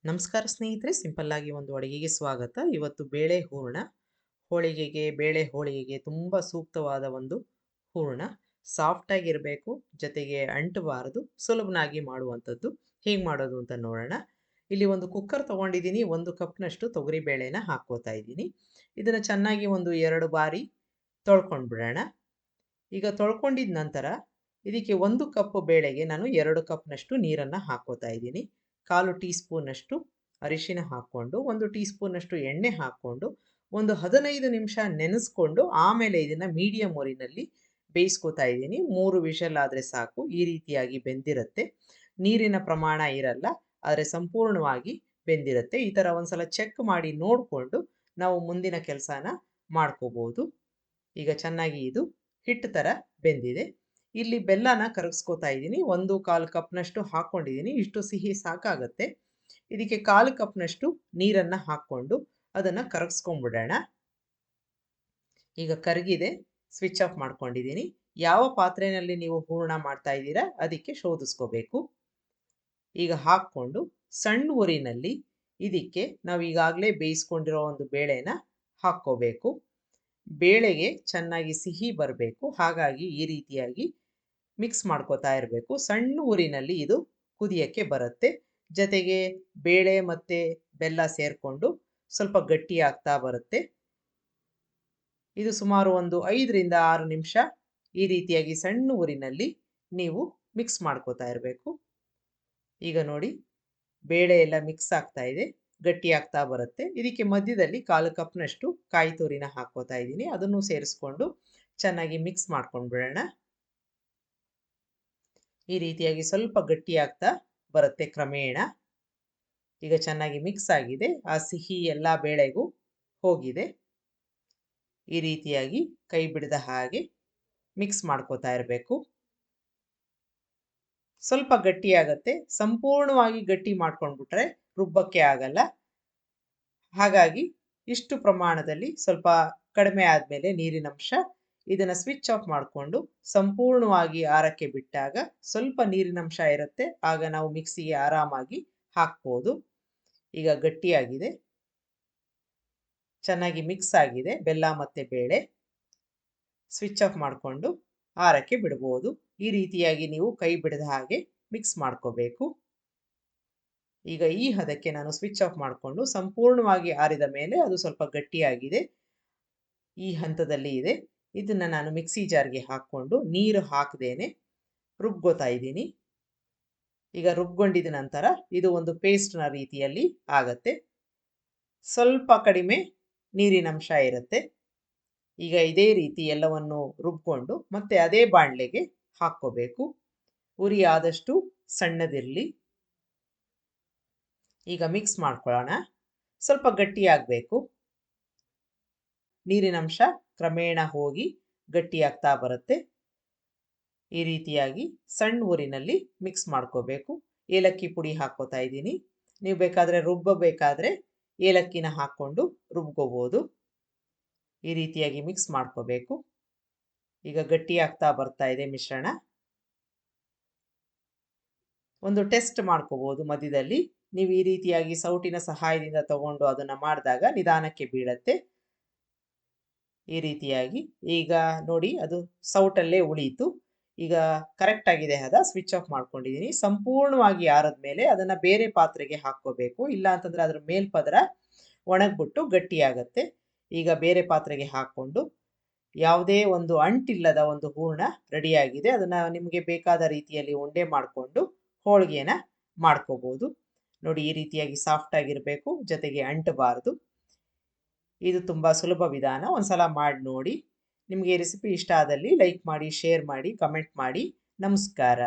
ನಮಸ್ಕಾರ ಸ್ನೇಹಿತರೆ, ಸಿಂಪಲ್ ಆಗಿ ಒಂದು ಅಡುಗೆಗೆ ಸ್ವಾಗತ. ಇವತ್ತು ಬೇಳೆ ಹೂರಣ, ಹೋಳಿಗೆಗೆ, ಬೇಳೆ ಹೋಳಿಗೆಗೆ ತುಂಬ ಸೂಕ್ತವಾದ ಒಂದು ಹೂರಣ. ಸಾಫ್ಟ್ ಆಗಿರಬೇಕು, ಜೊತೆಗೆ ಅಂಟಬಾರದು, ಸುಲಭನಾಗಿ ಮಾಡುವಂಥದ್ದು. ಹೇಗೆ ಮಾಡೋದು ಅಂತ ನೋಡೋಣ. ಇಲ್ಲಿ ಒಂದು ಕುಕ್ಕರ್ ತೊಗೊಂಡಿದ್ದೀನಿ, 1 ಕಪ್ನಷ್ಟು ತೊಗರಿ ಬೇಳೆನ ಹಾಕ್ಕೋತಾ ಇದ್ದೀನಿ. ಇದನ್ನು ಚೆನ್ನಾಗಿ ಒಂದು 2 ಬಾರಿ ತೊಳ್ಕೊಂಡು ಬಿಡೋಣ. ಈಗ ತೊಳ್ಕೊಂಡಿದ ನಂತರ ಇದಕ್ಕೆ 1 ಕಪ್ ಬೇಳೆಗೆ ನಾನು 2 ಕಪ್ನಷ್ಟು ನೀರನ್ನು ಹಾಕ್ಕೋತಾ ಇದ್ದೀನಿ. 1/4 ಟೀ ಸ್ಪೂನಷ್ಟು ಅರಿಶಿನ ಹಾಕ್ಕೊಂಡು, 1 ಟೀ ಸ್ಪೂನಷ್ಟು ಎಣ್ಣೆ ಹಾಕ್ಕೊಂಡು, ಒಂದು 15 ನಿಮಿಷ ನೆನೆಸ್ಕೊಂಡು ಆಮೇಲೆ ಇದನ್ನು ಮೀಡಿಯಮ್ ಉರಿನಲ್ಲಿ ಬೇಯಿಸ್ಕೊತಾ ಇದ್ದೀನಿ. 3 ವಿಷಲ್ ಆದರೆ ಸಾಕು. ಈ ರೀತಿಯಾಗಿ ಬೆಂದಿರುತ್ತೆ. ನೀರಿನ ಪ್ರಮಾಣ ಇರಲ್ಲ, ಆದರೆ ಸಂಪೂರ್ಣವಾಗಿ ಬೆಂದಿರುತ್ತೆ. ಈ ಥರ ಒಂದ್ಸಲ ಚೆಕ್ ಮಾಡಿ ನೋಡಿಕೊಂಡು ನಾವು ಮುಂದಿನ ಕೆಲಸನ ಮಾಡ್ಕೋಬೋದು. ಈಗ ಚೆನ್ನಾಗಿ ಇದು ಹಿಟ್ಟು ಥರ ಬೆಂದಿದೆ. ಇಲ್ಲಿ ಬೆಲ್ಲನ ಕರಗಿಸ್ಕೋತಾ ಇದ್ದೀನಿ. 1/4 ಕಪ್ನಷ್ಟು ಹಾಕ್ಕೊಂಡಿದ್ದೀನಿ. ಇಷ್ಟು ಸಿಹಿ ಸಾಕಾಗತ್ತೆ. ಇದಕ್ಕೆ 1/4 ಕಪ್ನಷ್ಟು ನೀರನ್ನು ಹಾಕ್ಕೊಂಡು ಅದನ್ನು ಕರಗಿಸ್ಕೊಂಡ್ಬಿಡೋಣ. ಈಗ ಕರಗಿದೆ, ಸ್ವಿಚ್ ಆಫ್ ಮಾಡ್ಕೊಂಡಿದ್ದೀನಿ. ಯಾವ ಪಾತ್ರೆಯಲ್ಲಿ ನೀವು ಹೂರಣ ಮಾಡ್ತಾ ಇದ್ದೀರಾ ಅದಕ್ಕೆ ಶೋಧಿಸ್ಕೋಬೇಕು. ಈಗ ಹಾಕ್ಕೊಂಡು ಸಣ್ಣ ಉರಿನಲ್ಲಿ ಇದಕ್ಕೆ ನಾವು ಈಗಾಗಲೇ ಬೇಯಿಸ್ಕೊಂಡಿರೋ ಒಂದು ಬೇಳೆನ ಹಾಕ್ಕೋಬೇಕು. ಬೇಳೆಗೆ ಚೆನ್ನಾಗಿ ಸಿಹಿ ಬರಬೇಕು, ಹಾಗಾಗಿ ಈ ರೀತಿಯಾಗಿ ಮಿಕ್ಸ್ ಮಾಡ್ಕೋತಾ ಇರಬೇಕು. ಸಣ್ಣ ಊರಿನಲ್ಲಿ ಇದು ಕುದಿಯಕ್ಕೆ ಬರುತ್ತೆ. ಜೊತೆಗೆ ಬೇಳೆ ಮತ್ತು ಬೆಲ್ಲ ಸೇರಿಕೊಂಡು ಸ್ವಲ್ಪ ಗಟ್ಟಿ ಆಗ್ತಾ ಬರುತ್ತೆ. ಇದು ಸುಮಾರು ಒಂದು 5ರಿಂದ 6 ನಿಮಿಷ ಈ ರೀತಿಯಾಗಿ ಸಣ್ಣ ಊರಿನಲ್ಲಿ ನೀವು ಮಿಕ್ಸ್ ಮಾಡ್ಕೋತಾ ಇರಬೇಕು. ಈಗ ನೋಡಿ, ಬೇಳೆ ಎಲ್ಲ ಮಿಕ್ಸ್ ಆಗ್ತಾ ಇದೆ, ಗಟ್ಟಿ ಆಗ್ತಾ ಬರುತ್ತೆ. ಇದಕ್ಕೆ ಮಧ್ಯದಲ್ಲಿ 1/4 ಕಪ್ನಷ್ಟು ಕಾಯಿ ತುರಿನ ಹಾಕ್ಕೋತಾ ಇದ್ದೀನಿ. ಅದನ್ನು ಸೇರಿಸ್ಕೊಂಡು ಚೆನ್ನಾಗಿ ಮಿಕ್ಸ್ ಮಾಡ್ಕೊಂಡು ಬಿಡೋಣ. ಈ ರೀತಿಯಾಗಿ ಸ್ವಲ್ಪ ಗಟ್ಟಿ ಆಗ್ತಾ ಬರುತ್ತೆ ಕ್ರಮೇಣ. ಈಗ ಚೆನ್ನಾಗಿ ಮಿಕ್ಸ್ ಆಗಿದೆ, ಆ ಸಿಹಿ ಎಲ್ಲ ಬೇಳೆಗೂ ಹೋಗಿದೆ. ಈ ರೀತಿಯಾಗಿ ಕೈ ಬಿಡದ ಹಾಗೆ ಮಿಕ್ಸ್ ಮಾಡ್ಕೋತಾ ಇರಬೇಕು. ಸ್ವಲ್ಪ ಗಟ್ಟಿ ಆಗತ್ತೆ. ಸಂಪೂರ್ಣವಾಗಿ ಗಟ್ಟಿ ಮಾಡ್ಕೊಂಡ್ಬಿಟ್ರೆ ರುಬ್ಬಕ್ಕೆ ಆಗಲ್ಲ. ಹಾಗಾಗಿ ಇಷ್ಟು ಪ್ರಮಾಣದಲ್ಲಿ ಸ್ವಲ್ಪ ಕಡಿಮೆ ಆದಮೇಲೆ ನೀರಿನಂಶ ಇದನ್ನು ಸ್ವಿಚ್ ಆಫ್ ಮಾಡಿಕೊಂಡು ಸಂಪೂರ್ಣವಾಗಿ ಆರಕ್ಕೆ ಬಿಟ್ಟಾಗ ಸ್ವಲ್ಪ ನೀರಿನಂಶ ಇರುತ್ತೆ. ಆಗ ನಾವು ಮಿಕ್ಸಿಗೆ ಆರಾಮಾಗಿ ಹಾಕ್ಬೋದು. ಈಗ ಗಟ್ಟಿಯಾಗಿದೆ, ಚೆನ್ನಾಗಿ ಮಿಕ್ಸ್ ಆಗಿದೆ ಬೆಲ್ಲ ಮತ್ತು ಬೇಳೆ. ಸ್ವಿಚ್ ಆಫ್ ಮಾಡಿಕೊಂಡು ಆರಕ್ಕೆ ಬಿಡ್ಬೋದು. ಈ ರೀತಿಯಾಗಿ ನೀವು ಕೈ ಬಿಡದ ಹಾಗೆ ಮಿಕ್ಸ್ ಮಾಡ್ಕೋಬೇಕು. ಈಗ ಈ ಹದಕ್ಕೆ ನಾನು ಸ್ವಿಚ್ ಆಫ್ ಮಾಡಿಕೊಂಡು ಸಂಪೂರ್ಣವಾಗಿ ಆರಿದ ಮೇಲೆ ಅದು ಸ್ವಲ್ಪ ಗಟ್ಟಿಯಾಗಿದೆ, ಈ ಹಂತದಲ್ಲಿ ಇದೆ. ಇದನ್ನು ನಾನು ಮಿಕ್ಸಿ ಜಾರ್ಗೆ ಹಾಕ್ಕೊಂಡು ನೀರು ಹಾಕದೇನೆ ರುಬ್ಕೋತಾ ಇದ್ದೀನಿ. ಈಗ ರುಬ್ಕೊಂಡಿದ ನಂತರ ಇದು ಒಂದು ಪೇಸ್ಟ್ನ ರೀತಿಯಲ್ಲಿ ಆಗತ್ತೆ. ಸ್ವಲ್ಪ ಕಡಿಮೆ ನೀರಿನಂಶ ಇರುತ್ತೆ. ಈಗ ಇದೇ ರೀತಿ ಎಲ್ಲವನ್ನು ರುಬ್ಕೊಂಡು ಮತ್ತೆ ಅದೇ ಬಾಣಲೆಗೆ ಹಾಕ್ಕೋಬೇಕು. ಉರಿ ಆದಷ್ಟು ಸಣ್ಣದಿರಲಿ. ಈಗ ಮಿಕ್ಸ್ ಮಾಡ್ಕೊಳ್ಳೋಣ. ಸ್ವಲ್ಪ ಗಟ್ಟಿಯಾಗಬೇಕು. ನೀರಿನಂಶ ಕ್ರಮೇಣ ಹೋಗಿ ಗಟ್ಟಿಯಾಗ್ತಾ ಬರುತ್ತೆ. ಈ ರೀತಿಯಾಗಿ ಸಣ್ಣ ಊರಿನಲ್ಲಿ ಮಿಕ್ಸ್ ಮಾಡ್ಕೋಬೇಕು. ಏಲಕ್ಕಿ ಪುಡಿ ಹಾಕ್ಕೋತಾ ಇದ್ದೀನಿ. ನೀವು ಬೇಕಾದರೆ ರುಬ್ಬಬೇಕಾದ್ರೆ ಏಲಕ್ಕಿನ ಹಾಕ್ಕೊಂಡು ರುಬ್ಕೋಬೋದು. ಈ ರೀತಿಯಾಗಿ ಮಿಕ್ಸ್ ಮಾಡ್ಕೋಬೇಕು. ಈಗ ಗಟ್ಟಿಯಾಗ್ತಾ ಬರ್ತಾ ಇದೆ ಮಿಶ್ರಣ. ಒಂದು ಟೆಸ್ಟ್ ಮಾಡ್ಕೋಬೋದು ಮಧ್ಯದಲ್ಲಿ. ನೀವು ಈ ರೀತಿಯಾಗಿ ಸೌಟಿನ ಸಹಾಯದಿಂದ ತಗೊಂಡು ಅದನ್ನು ಮಾಡಿದಾಗ ನಿಧಾನಕ್ಕೆ ಬೀಳತ್ತೆ. ಈ ರೀತಿಯಾಗಿ ಈಗ ನೋಡಿ, ಅದು ಸೌಟಲ್ಲೇ ಉಳಿಯಿತು. ಈಗ ಕರೆಕ್ಟ್ ಆಗಿದೆ ಹದ. ಸ್ವಿಚ್ ಆಫ್ ಮಾಡ್ಕೊಂಡಿದ್ದೀನಿ. ಸಂಪೂರ್ಣವಾಗಿ ಆರಿದ್ಮೇಲೆ ಅದನ್ನು ಬೇರೆ ಪಾತ್ರೆಗೆ ಹಾಕ್ಕೋಬೇಕು. ಇಲ್ಲ ಅಂತಂದರೆ ಅದ್ರ ಮೇಲ್ಪದರ ಒಣಗ್ಬಿಟ್ಟು ಗಟ್ಟಿಯಾಗತ್ತೆ. ಈಗ ಬೇರೆ ಪಾತ್ರೆಗೆ ಹಾಕ್ಕೊಂಡು ಯಾವುದೇ ಒಂದು ಅಂಟಿಲ್ಲದ ಒಂದು ಹೂರಣ ರೆಡಿಯಾಗಿದೆ. ಅದನ್ನು ನಿಮಗೆ ಬೇಕಾದ ರೀತಿಯಲ್ಲಿ ಉಂಡೆ ಮಾಡಿಕೊಂಡು ಹೋಳಿಗೆನ ಮಾಡ್ಕೋಬೋದು. ನೋಡಿ, ಈ ರೀತಿಯಾಗಿ ಸಾಫ್ಟ್ ಆಗಿರಬೇಕು, ಜೊತೆಗೆ ಅಂಟಬಾರದು. ಇದು ತುಂಬ ಸುಲಭ ವಿಧಾನ. ಒಂದ್ಸಲ ಮಾಡಿ ನೋಡಿ. ನಿಮಗೆ ಈ ರೆಸಿಪಿ ಇಷ್ಟ ಆದಲ್ಲಿ ಲೈಕ್ ಮಾಡಿ, ಶೇರ್ ಮಾಡಿ, ಕಮೆಂಟ್ ಮಾಡಿ. ನಮಸ್ಕಾರ.